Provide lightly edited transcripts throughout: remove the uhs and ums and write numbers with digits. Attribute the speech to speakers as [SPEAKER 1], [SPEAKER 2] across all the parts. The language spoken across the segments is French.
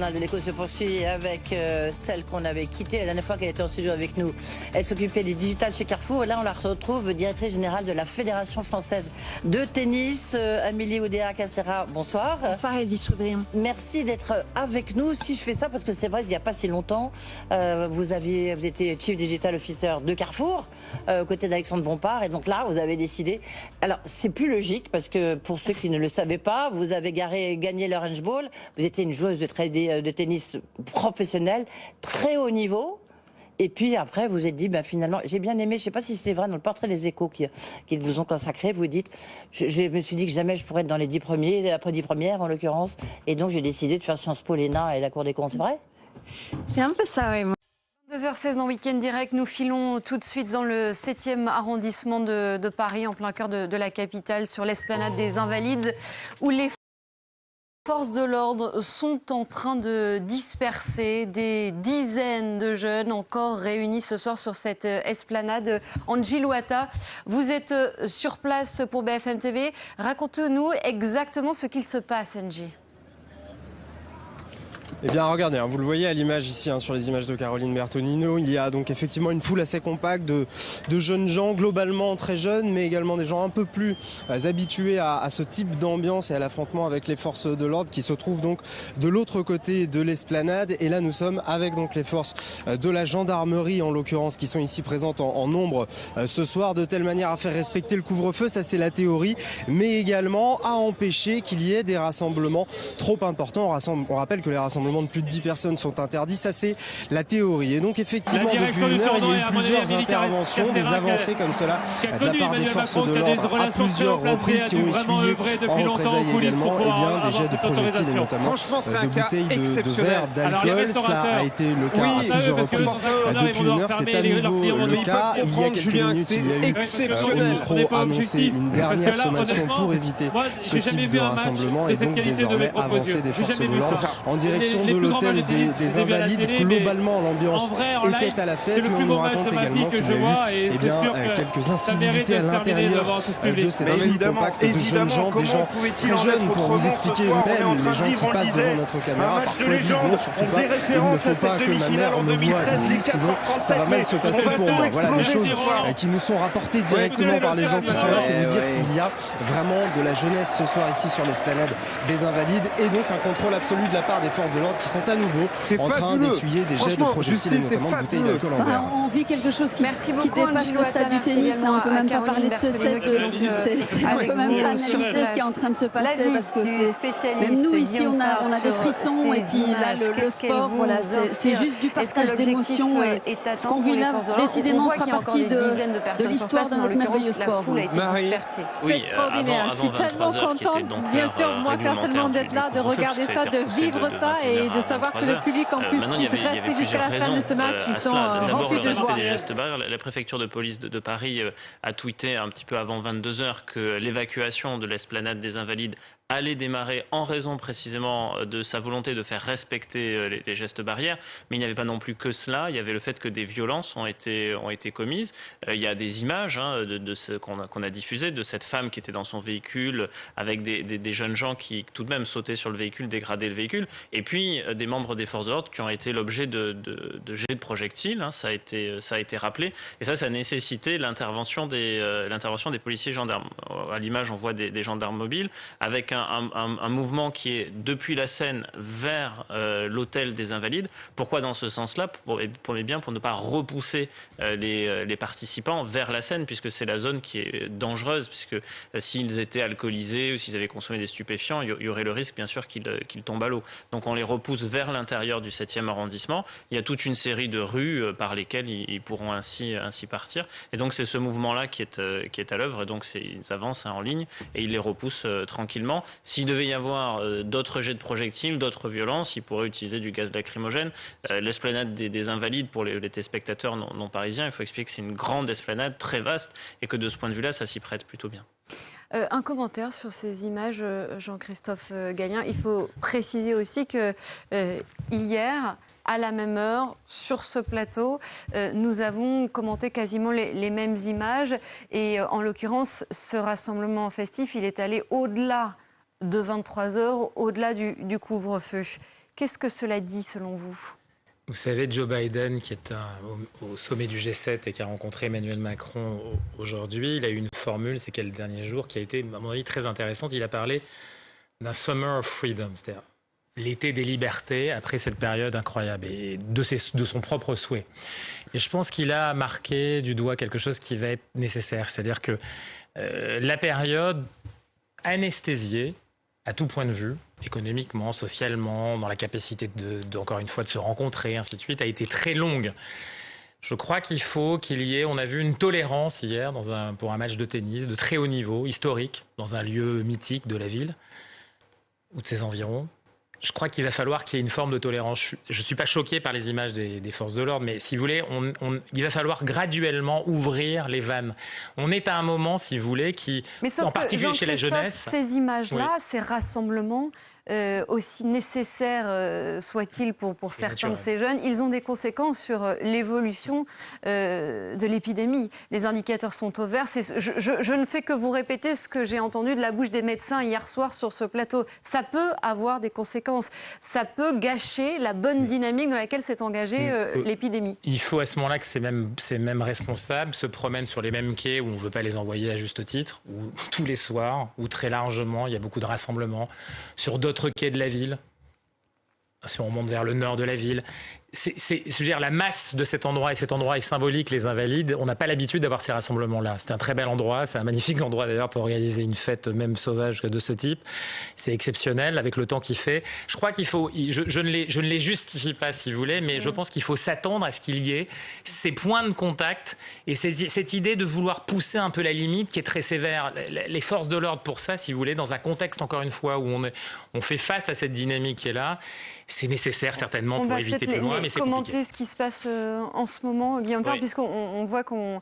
[SPEAKER 1] De l'écho se poursuit avec celle qu'on avait quittée la dernière fois qu'elle était en studio avec nous. Elle s'occupait des digital chez Carrefour et là on la retrouve directrice générale de la Fédération française de tennis. Amélie Oudéa-Castéra, bonsoir.
[SPEAKER 2] Bonsoir Edwige Chevrillon.
[SPEAKER 1] Merci d'être avec nous. Si je fais ça, parce que c'est vrai qu'il n'y a pas si longtemps, vous étiez Chief Digital Officer de Carrefour, aux côtés d'Alexandre Bompard, et donc là vous avez décidé. Alors c'est plus logique parce que pour ceux qui ne le savaient pas, vous avez gagné l'Orange Bowl, vous étiez une joueuse de tennis professionnel, très haut niveau. Et puis après, vous êtes dit, finalement, j'ai bien aimé, je ne sais pas si c'est vrai, dans le portrait des Échos qu'ils vous ont consacré, vous dites, je me suis dit que jamais je pourrais être dans les 10 premiers, après 10 premières en l'occurrence, et donc j'ai décidé de faire Sciences Po, l'ENA et la Cour des comptes, c'est vrai?
[SPEAKER 2] C'est un peu ça, oui.
[SPEAKER 3] 2h16 dans Week-end Direct, nous filons tout de suite dans le 7e arrondissement de Paris, en plein cœur de la capitale, sur l'esplanade des Invalides, où les forces de l'ordre sont en train de disperser des dizaines de jeunes encore réunis ce soir sur cette esplanade. Angie Louata, vous êtes sur place pour BFM TV. Racontez-nous exactement ce qu'il se passe, Angie.
[SPEAKER 4] Eh bien regardez, vous le voyez à l'image ici, sur les images de Caroline Bertonino, il y a donc effectivement une foule assez compacte de jeunes gens, globalement très jeunes, mais également des gens un peu plus habitués à ce type d'ambiance et à l'affrontement avec les forces de l'ordre qui se trouvent donc de l'autre côté de l'esplanade. Et là nous sommes avec donc les forces de la gendarmerie en l'occurrence qui sont ici présentes en nombre ce soir, de telle manière à faire respecter le couvre-feu, ça c'est la théorie, mais également à empêcher qu'il y ait des rassemblements trop importants. On rappelle que les rassemblements de plus de 10 personnes sont interdits, ça c'est la théorie. Et donc effectivement depuis une heure il y a eu plusieurs interventions, des avancées comme cela de la part des forces de l'ordre à plusieurs reprises qui ont essuyé en représailles également des jets de projectiles et notamment de bouteilles de verre d'alcool. Cela a été le cas à plusieurs reprises depuis une heure, c'est à nouveau le cas. Il y a quelques minutes il y a eu au micro annoncé une dernière sommation pour éviter ce type de rassemblement et donc désormais avancée des forces de l'ordre en direction de l'hôtel des Invalides. Globalement, l'ambiance était à la fête, mais on nous raconte également qu'il y a eu quelques incivilités à l'intérieur de cette foule compacte de jeunes gens, des gens très jeunes, pour vous expliquer, même les gens qui passent devant notre caméra, parfois disent non, surtout pas, il ne faut pas que ma mère me voie ici, sinon ça va mal se passer pour moi. Voilà des choses qui nous sont rapportées directement par les gens qui sont là, c'est vous dire s'il y a vraiment de la jeunesse ce soir ici sur l'esplanade des Invalides, et donc un contrôle absolu de la part des forces de l'ordre qui sont à nouveau en train d'essuyer des jets de projectiles et notamment de bouteilles d'alcool en verre.
[SPEAKER 2] On vit quelque chose qui dépasse le stade du tennis. On ne peut même pas parler de ce set. On ne peut même pas analyser ce qui est en train de se passer parce que même nous ici on a des frissons, et puis là le sport, voilà, c'est juste du partage d'émotions, et ce qu'on vit là décidément fera partie de l'histoire de notre merveilleux sport.
[SPEAKER 5] Marie,
[SPEAKER 6] C'est extraordinaire, je suis tellement contente, bien sûr, moi personnellement d'être là, de regarder ça, de vivre ça et de savoir que le public en plus qui se reste jusqu'à la fin de ce match, ils sont remplis de joie.
[SPEAKER 5] Des gestes barrières. La préfecture de police de Paris a tweeté un petit peu avant 22h que l'évacuation de l'esplanade des Invalides allait démarrer en raison précisément de sa volonté de faire respecter les gestes barrières. Mais il n'y avait pas non plus que cela. Il y avait le fait que des violences ont été commises. Il y a des images qu'on a diffusées de cette femme qui était dans son véhicule avec des jeunes gens qui tout de même sautaient sur le véhicule, dégradaient le véhicule. Et puis des membres des forces de l'ordre qui ont été l'objet de jets de projectiles. Ça a été rappelé. Et ça a nécessité l'intervention des policiers gendarmes. À l'image, on voit des gendarmes mobiles avec un mouvement qui est depuis la Seine vers l'hôtel des Invalides. Pourquoi dans ce sens-là? Pour ne pas repousser les participants vers la Seine, puisque c'est la zone qui est dangereuse, puisque s'ils étaient alcoolisés ou s'ils avaient consommé des stupéfiants, il y aurait le risque bien sûr qu'ils tombent à l'eau. Donc on les repousse vers l'intérieur du 7e arrondissement. Il y a toute une série de rues par lesquelles ils pourront ainsi partir. Et donc c'est ce mouvement-là qui est à l'œuvre. Et donc ils avancent en ligne et ils les repoussent tranquillement. S'il devait y avoir d'autres jets de projectiles, d'autres violences, ils pourraient utiliser du gaz lacrymogène. L'esplanade des Invalides, pour les téléspectateurs non parisiens, il faut expliquer que c'est une grande esplanade très vaste et que de ce point de vue-là, ça s'y prête plutôt bien.
[SPEAKER 3] Un commentaire sur ces images, Jean-Christophe Gallien. Il faut préciser aussi que hier, à la même heure, sur ce plateau, nous avons commenté quasiment les mêmes images. Et en l'occurrence, ce rassemblement festif, il est allé au-delà de 23h, au-delà du couvre-feu. Qu'est-ce que cela dit selon vous ?
[SPEAKER 7] Vous savez, Joe Biden, qui est au sommet du G7 et qui a rencontré Emmanuel Macron aujourd'hui, il a eu une formule, c'est quel dernier jour, qui a été, à mon avis, très intéressante. Il a parlé d'un Summer of Freedom, c'est-à-dire l'été des libertés après cette période incroyable et de son propre souhait. Et je pense qu'il a marqué du doigt quelque chose qui va être nécessaire, c'est-à-dire que la période anesthésiée, à tout point de vue, économiquement, socialement, dans la capacité encore une fois de se rencontrer, ainsi de suite, a été très longue. Je crois qu'il faut qu'il y ait, on a vu une tolérance hier pour un match de tennis de très haut niveau, historique, dans un lieu mythique de la ville ou de ses environs. Je crois qu'il va falloir qu'il y ait une forme de tolérance. Je ne suis pas choqué par les images des forces de l'ordre, mais si vous voulez, il va falloir graduellement ouvrir les vannes. On est à un moment, si vous voulez, en particulier chez la jeunesse...
[SPEAKER 3] Ces images-là,
[SPEAKER 7] oui.
[SPEAKER 3] Ces rassemblements, aussi nécessaires soient-ils pour certains de ces jeunes, ils ont des conséquences sur l'évolution de l'épidémie. Les indicateurs sont au vert. Je ne fais que vous répéter ce que j'ai entendu de la bouche des médecins hier soir sur ce plateau. Ça peut avoir des conséquences. Ça peut gâcher la bonne dynamique dans laquelle s'est engagée l'épidémie.
[SPEAKER 7] Il faut à ce moment-là que ces mêmes responsables se promènent sur les mêmes quais où on ne veut pas les envoyer à juste titre, ou tous les soirs, ou très largement, il y a beaucoup de rassemblements, sur d'autres quais de la ville, si on remonte vers le nord de la ville. Je veux dire, la masse de cet endroit, et cet endroit est symbolique, les Invalides, on n'a pas l'habitude d'avoir ces rassemblements-là. C'est un très bel endroit, c'est un magnifique endroit d'ailleurs pour organiser une fête même sauvage de ce type. C'est exceptionnel avec le temps qu'il fait. Je crois qu'il faut, je ne les justifie pas si vous voulez, mais je pense qu'il faut s'attendre à ce qu'il y ait ces points de contact et cette idée de vouloir pousser un peu la limite qui est très sévère. Les forces de l'ordre pour ça, si vous voulez, dans un contexte encore une fois où on fait face à cette dynamique qui est là, c'est nécessaire certainement pour éviter plus loin.
[SPEAKER 3] Commenter ce qui se passe en ce moment, Guillaume Faure, puisqu'on voit qu'on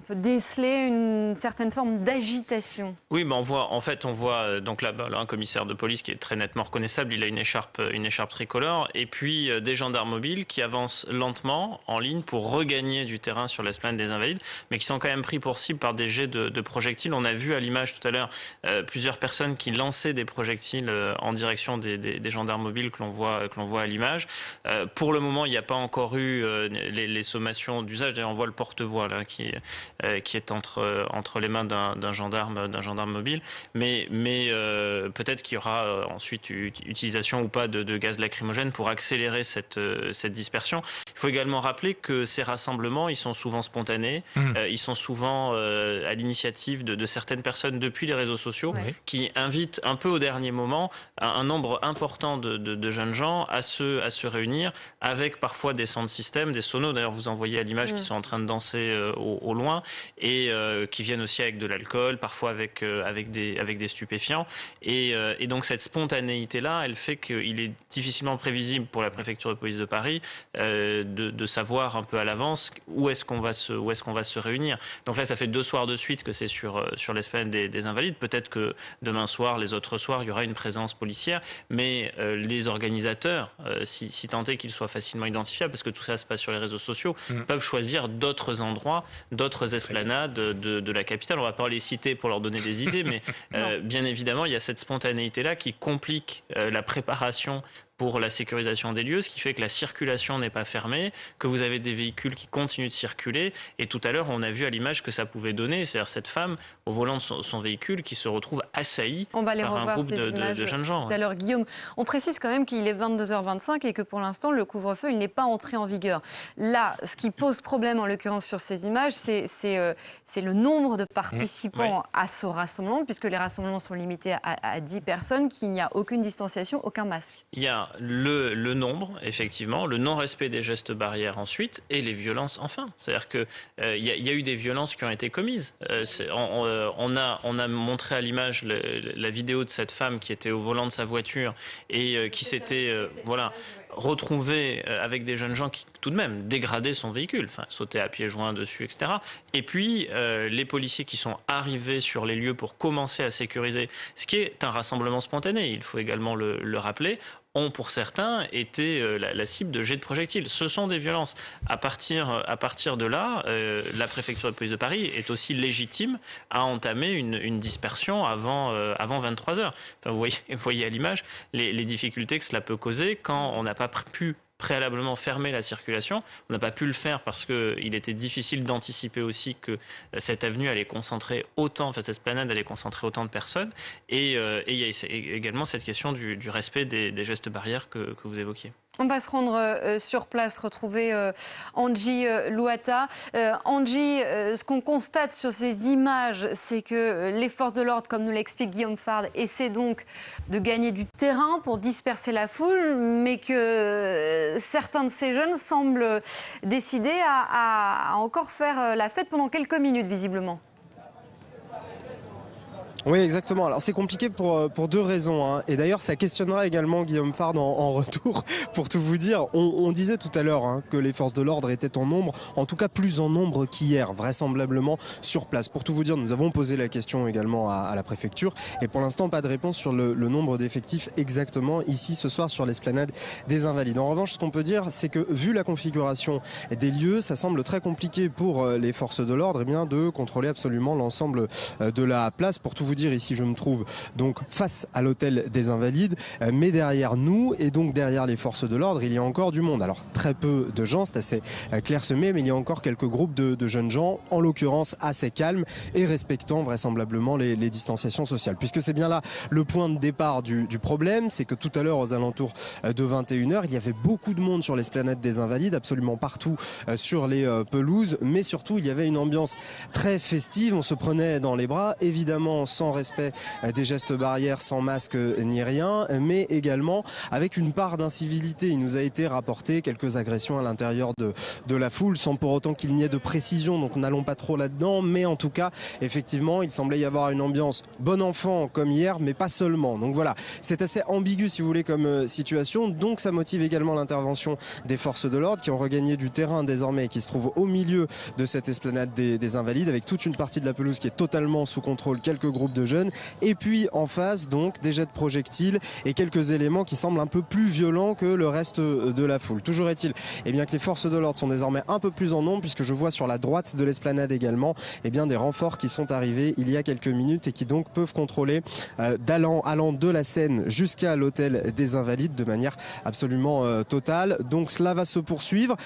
[SPEAKER 3] peut déceler une certaine forme d'agitation.
[SPEAKER 5] Oui, mais on voit donc là un commissaire de police qui est très nettement reconnaissable. Il a une écharpe tricolore, et puis des gendarmes mobiles qui avancent lentement en ligne pour regagner du terrain sur l'esplanade des Invalides, mais qui sont quand même pris pour cible par des jets de projectiles. On a vu à l'image tout à l'heure plusieurs personnes qui lançaient des projectiles en direction des gendarmes mobiles que l'on voit à l'image. Pour le moment, il n'y a pas encore eu les sommations d'usage. D'ailleurs, on voit le porte-voix là, qui est entre les mains d'un gendarme mobile, mais peut-être qu'il y aura ensuite utilisation ou pas de gaz lacrymogène pour accélérer cette dispersion. Il faut également rappeler que ces rassemblements, ils sont souvent spontanés, ils sont souvent à l'initiative de certaines personnes depuis les réseaux sociaux, qui invitent un peu au dernier moment un nombre important de jeunes gens à se réunir, avec parfois des sound systems, des sonos. D'ailleurs, vous en voyez à l'image qui sont en train de danser au loin, et qui viennent aussi avec de l'alcool, parfois avec des stupéfiants. Et donc cette spontanéité-là, elle fait qu'il est difficilement prévisible pour la préfecture de police de Paris de savoir un peu à l'avance où est-ce qu'on va se réunir. Donc là, ça fait 2 soirs de suite que c'est sur l'esplanade des Invalides. Peut-être que demain soir, les autres soirs, il y aura une présence policière, mais les organisateurs, si tant est qu'ils soient facilement identifiables, parce que tout ça se passe sur les réseaux sociaux, peuvent choisir d'autres endroits, d'autres esplanades de la capitale. On ne va pas les citer pour leur donner des idées, mais bien évidemment, il y a cette spontanéité-là qui complique la préparation pour la sécurisation des lieux, ce qui fait que la circulation n'est pas fermée, que vous avez des véhicules qui continuent de circuler. Et tout à l'heure, on a vu à l'image que ça pouvait donner, c'est-à-dire cette femme au volant de son véhicule qui se retrouve assaillie par un groupe de jeunes gens.
[SPEAKER 3] Alors Guillaume, on précise quand même qu'il est 22h25 et que pour l'instant, le couvre-feu, il n'est pas entré en vigueur. Là, ce qui pose problème en l'occurrence sur ces images, c'est le nombre de participants à ce rassemblement, puisque les rassemblements sont limités à 10 personnes, qu'il n'y a aucune distanciation, aucun masque.
[SPEAKER 5] Il y a le nombre, effectivement, le non-respect des gestes barrières ensuite, et les violences enfin. C'est-à-dire qu'il y a eu des violences qui ont été commises. On a montré à l'image la vidéo de cette femme qui était au volant de sa voiture et qui s'était retrouvée avec des jeunes gens qui, tout de même, dégradaient son véhicule, enfin, sautaient à pieds joints dessus, etc. Et puis, les policiers qui sont arrivés sur les lieux pour commencer à sécuriser, ce qui est un rassemblement spontané, il faut également le rappeler, ont pour certains été la cible de jets de projectiles. Ce sont des violences. À partir de là, la préfecture de police de Paris est aussi légitime à entamer une dispersion avant 23h. Enfin, vous voyez à l'image les difficultés que cela peut causer quand on n'a pas pu préalablement fermer la circulation. On n'a pas pu le faire parce qu'il était difficile d'anticiper aussi que cette avenue allait concentrer autant, enfin cette esplanade allait concentrer autant de personnes. Et il y a également cette question du respect des gestes barrières que vous évoquiez.
[SPEAKER 3] On va se rendre sur place, retrouver Angie Louata. Angie, ce qu'on constate sur ces images, c'est que les forces de l'ordre, comme nous l'explique Guillaume Fard, essaient donc de gagner du terrain pour disperser la foule, mais que certains de ces jeunes semblent décidés à encore faire la fête pendant quelques minutes, visiblement.
[SPEAKER 4] Oui, exactement. Alors c'est compliqué pour deux raisons, hein. Et d'ailleurs ça questionnera également Guillaume Fard en retour. Pour tout vous dire, on disait tout à l'heure, hein, que les forces de l'ordre étaient en nombre, en tout cas plus en nombre qu'hier, vraisemblablement sur place. Pour tout vous dire, nous avons posé la question également à la préfecture et pour l'instant pas de réponse sur le nombre d'effectifs exactement ici ce soir sur l'esplanade des Invalides. En revanche, ce qu'on peut dire, c'est que vu la configuration des lieux, ça semble très compliqué pour les forces de l'ordre de contrôler absolument l'ensemble de la place. Pour tout vous dire, ici je me trouve donc face à l'hôtel des Invalides, mais derrière nous et donc derrière les forces de l'ordre, il y a encore du monde. Alors très peu de gens, c'est assez clairsemé, mais il y a encore quelques groupes de jeunes gens, en l'occurrence assez calmes et respectant vraisemblablement les distanciations sociales. Puisque c'est bien là le point de départ du problème, c'est que tout à l'heure aux alentours de 21h, il y avait beaucoup de monde sur l'esplanade des Invalides, absolument partout sur les pelouses, mais surtout il y avait une ambiance très festive, on se prenait dans les bras, évidemment sans respect des gestes barrières, sans masque ni rien, mais également avec une part d'incivilité. Il nous a été rapporté quelques agressions à l'intérieur de la foule, sans pour autant qu'il n'y ait de précision, donc n'allons pas trop là-dedans, mais en tout cas, effectivement, il semblait y avoir une ambiance bon enfant comme hier, mais pas seulement. Donc voilà, c'est assez ambigu si vous voulez comme situation, donc ça motive également l'intervention des forces de l'ordre qui ont regagné du terrain désormais et qui se trouvent au milieu de cette esplanade des Invalides, avec toute une partie de la pelouse qui est totalement sous contrôle, quelques groupes de jeunes, et puis en face donc des jets de projectiles et quelques éléments qui semblent un peu plus violents que le reste de la foule. Toujours est-il que les forces de l'ordre sont désormais un peu plus en nombre, puisque je vois sur la droite de l'esplanade également des renforts qui sont arrivés il y a quelques minutes et qui donc peuvent contrôler allant de la Seine jusqu'à l'hôtel des Invalides de manière absolument totale. Donc cela va se poursuivre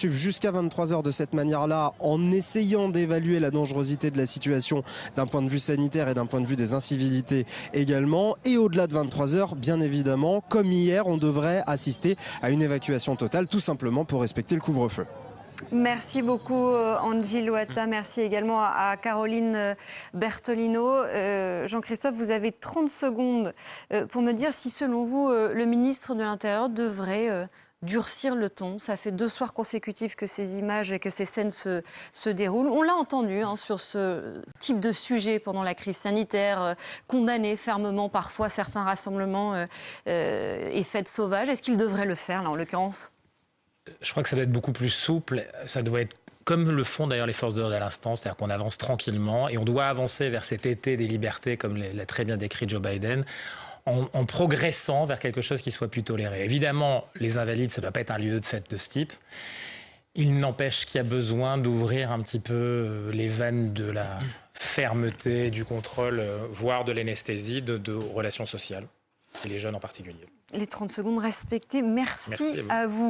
[SPEAKER 4] jusqu'à 23h de cette manière-là, en essayant d'évaluer la dangerosité de la situation d'un point de vue sanitaire et d'un point de vue des incivilités également. Et au-delà de 23h, bien évidemment, comme hier, on devrait assister à une évacuation totale, tout simplement pour respecter le couvre-feu.
[SPEAKER 3] Merci beaucoup Angie Louata, merci également à Caroline Bertolino. Jean-Christophe, vous avez 30 secondes pour me dire si selon vous le ministre de l'Intérieur devrait durcir le ton. Ça fait 2 soirs consécutifs que ces images et que ces scènes se déroulent. On l'a entendu sur ce type de sujet pendant la crise sanitaire, condamner fermement parfois certains rassemblements et fêtes sauvages. Est-ce qu'il devrait le faire là en l'occurrence ?
[SPEAKER 7] Je crois que ça doit être beaucoup plus souple. Ça doit être comme le font d'ailleurs les forces de l'ordre à l'instant, c'est-à-dire qu'on avance tranquillement et on doit avancer vers cet été des libertés, comme l'a très bien décrit Joe Biden, en progressant vers quelque chose qui soit plus toléré. Évidemment, les Invalides, ça ne doit pas être un lieu de fête de ce type. Il n'empêche qu'il y a besoin d'ouvrir un petit peu les vannes de la fermeté, du contrôle, voire de l'anesthésie de relations sociales, et les jeunes en particulier.
[SPEAKER 3] Les 30 secondes respectées, merci à vous.